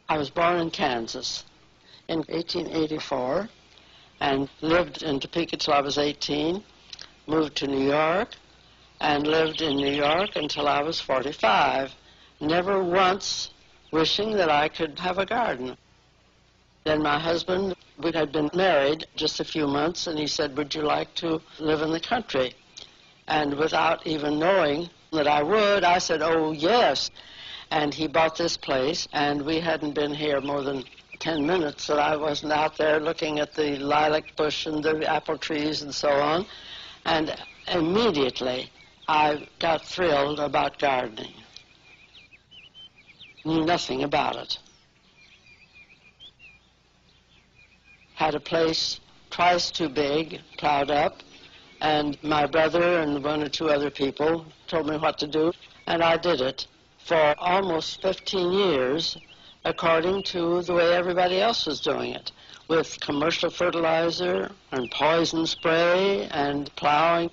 I was born in Kansas in 1884 and lived in Topeka till I was 18, moved to New York, and lived in New York until I was 45, never once wishing that I could have a garden. Then my husband, we had been married just a few months, and he said, would you like to live in the country? And without even knowing that I would, I said, oh, yes. And he bought this place, and we hadn't been here more than 10 minutes that I wasn't out there looking at the lilac bush and the apple trees and so on. And immediately I got thrilled about gardening. Knew nothing about it. Had a place twice too big, plowed up, and my brother and one or two other people told me what to do, and I did it for almost 15 years according to the way everybody else was doing it, with commercial fertilizer and poison spray and plowing.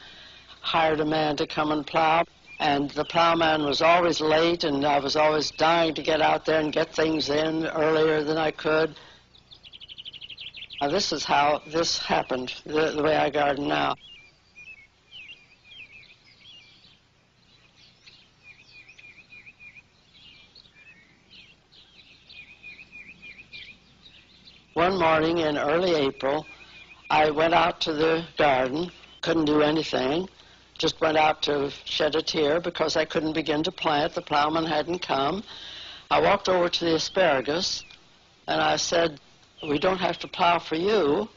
Hired a man to come and plow, and the plowman was always late, and I was always dying to get out there and get things in earlier than I could. Now, this is how this happened, the way I garden now. One morning in early April, I went out to the garden, couldn't do anything, just went out to shed a tear because I couldn't begin to plant. The plowman hadn't come. I walked over to the asparagus, and I said, we don't have to plow for you.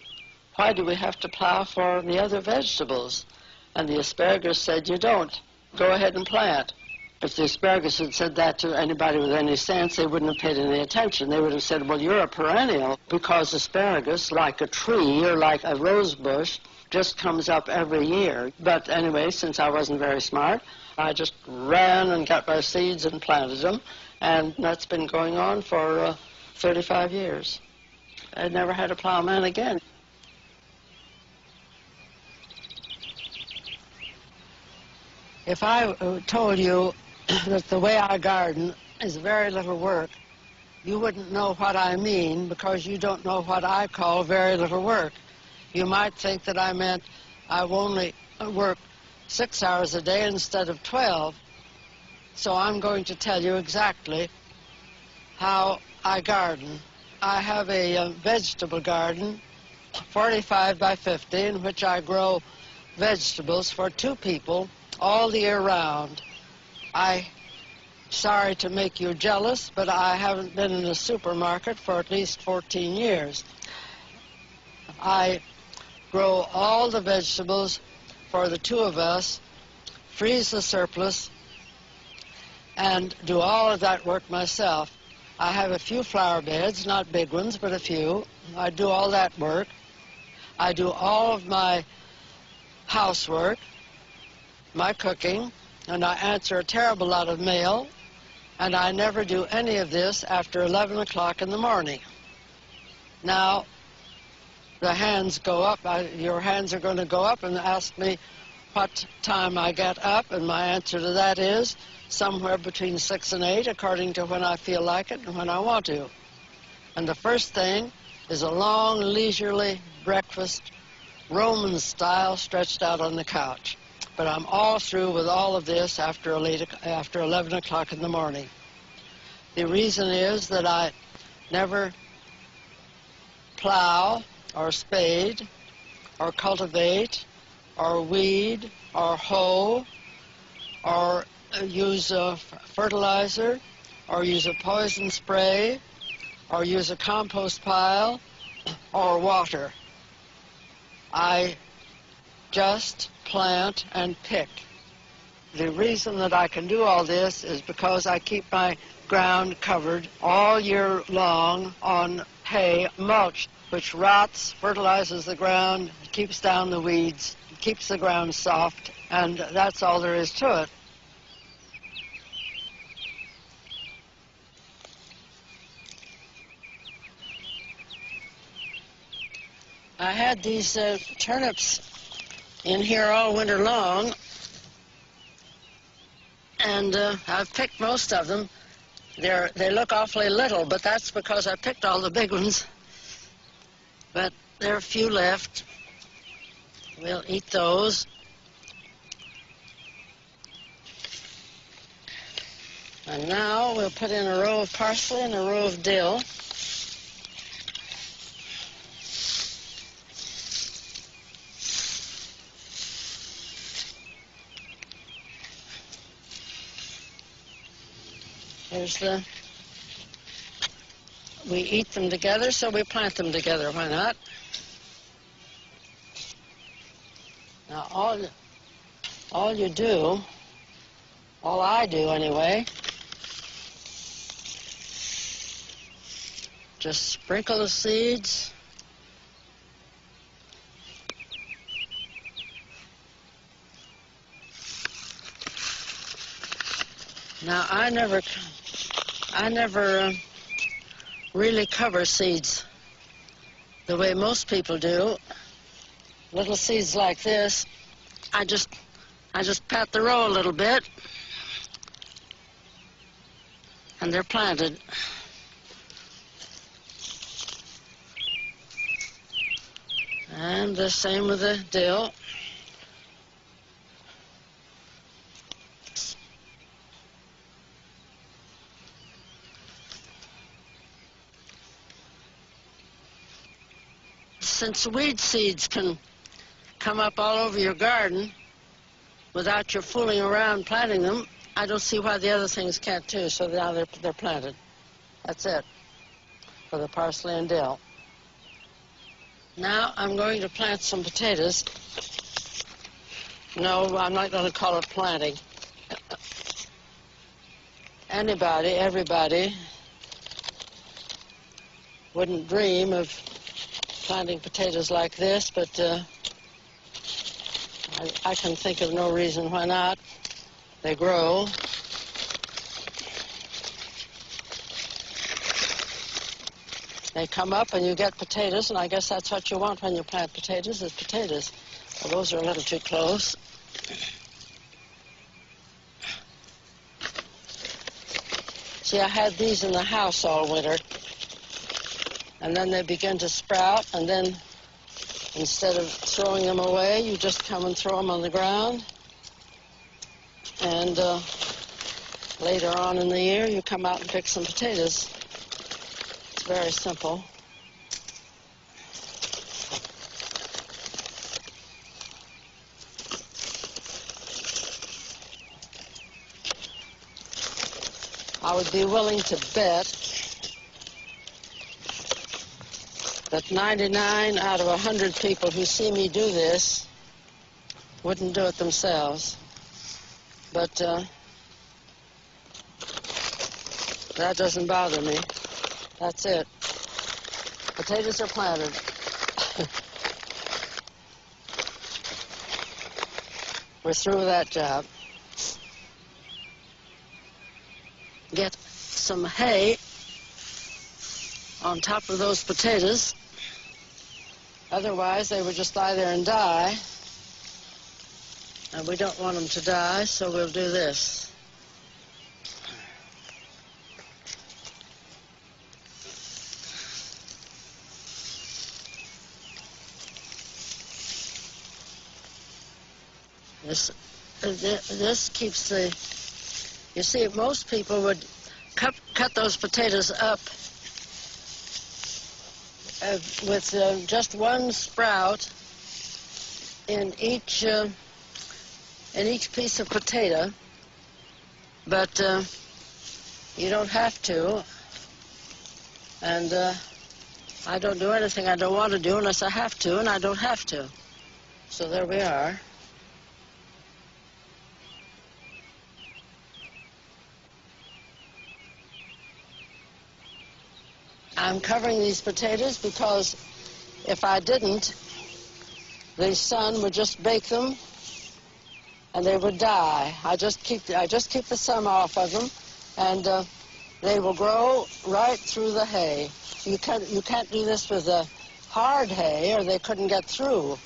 Why do we have to plow for the other vegetables? And the asparagus said, you don't. Go ahead and plant. If the asparagus had said that to anybody with any sense, they wouldn't have paid any attention. They would have said, well, you're a perennial, because asparagus, like a tree or like a rose bush, just comes up every year. But anyway, since I wasn't very smart, I just ran and got my seeds and planted them, and that's been going on for 35 years. I never had a plowman again. If I told you that the way I garden is very little work, you wouldn't know what I mean, because you don't know what I call very little work. You might think that I meant I only work 6 hours a day instead of 12. So I'm going to tell you exactly how I garden. I have a vegetable garden, 45 by 50, in which I grow vegetables for 2 people all the year round. I'm sorry to make you jealous, but I haven't been in a supermarket for at least 14 years. I grow all the vegetables for the 2 of us, freeze the surplus, and do all of that work myself. I have a few flower beds, not big ones, but a few. I do all that work. I do all of my housework, my cooking, and I answer a terrible lot of mail, and I never do any of this after 11 o'clock in the morning. Now, the hands go up. Your hands are going to go up and ask me what time I get up, and my answer to that is somewhere between 6 and 8, according to when I feel like it and when I want to. And the first thing is a long, leisurely breakfast, Roman style, stretched out on the couch. But I'm all through with all of this after 11 o'clock in the morning. The reason is that I never plow or spade or cultivate or weed or hoe or use a fertilizer or use a poison spray or use a compost pile or water. I just plant and pick. The reason that I can do all this is because I keep my ground covered all year long on hay mulch, which rots, fertilizes the ground, keeps down the weeds, keeps the ground soft, and that's all there is to it. I had these turnips in here all winter long, and I've picked most of them. They look awfully little, but that's because I picked all the big ones. But there are a few left. We'll eat those. And now we'll put in a row of parsley and a row of dill. We eat them together, so we plant them together. Why not? Now, all I do anyway, just sprinkle the seeds. Now, I never really cover seeds the way most people do. Little seeds like this, I just pat the row a little bit, and they're planted. And the same with the dill. Since weed seeds can come up all over your garden without your fooling around planting them, I don't see why the other things can't too. So now they're planted. That's it for the parsley and dill. Now I'm going to plant some potatoes. No, I'm not going to call it planting. Everybody wouldn't dream of planting potatoes like this, but I can think of no reason why not. They grow. They come up and you get potatoes, and I guess that's what you want when you plant potatoes, is potatoes. Well, those are a little too close. See, I had these in the house all winter. And then they begin to sprout, and then instead of throwing them away, you just come and throw them on the ground. And later on in the year, you come out and pick some potatoes. It's very simple. I would be willing to bet that 99 out of 100 people who see me do this wouldn't do it themselves. But that doesn't bother me. That's it. Potatoes are planted. We're through with that job. Get some hay on top of those potatoes. Otherwise, they would just lie there and die. And we don't want them to die, so we'll do this. This keeps the... You see, most people would cut those potatoes up with just one sprout in each piece of potato, but you don't have to, and I don't do anything I don't want to do unless I have to, and I don't have to. So there we are. I'm covering these potatoes because if I didn't, the sun would just bake them and they would die. I just keep the sun off of them, and they will grow right through the hay. You can't do this with the hard hay, or they couldn't get through.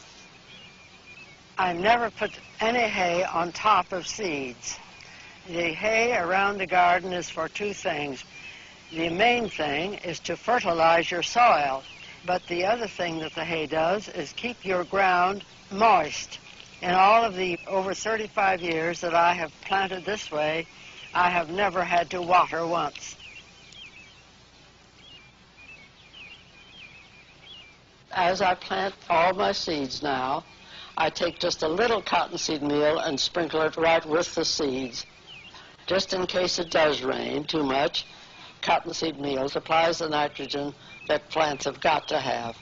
I never put any hay on top of seeds. The hay around the garden is for two things. The main thing is to fertilize your soil, but the other thing that the hay does is keep your ground moist. In all of the over 35 years that I have planted this way, I have never had to water once. As I plant all my seeds now, I take just a little cottonseed meal and sprinkle it right with the seeds. Just in case it does rain too much, cottonseed meal supplies the nitrogen that plants have got to have.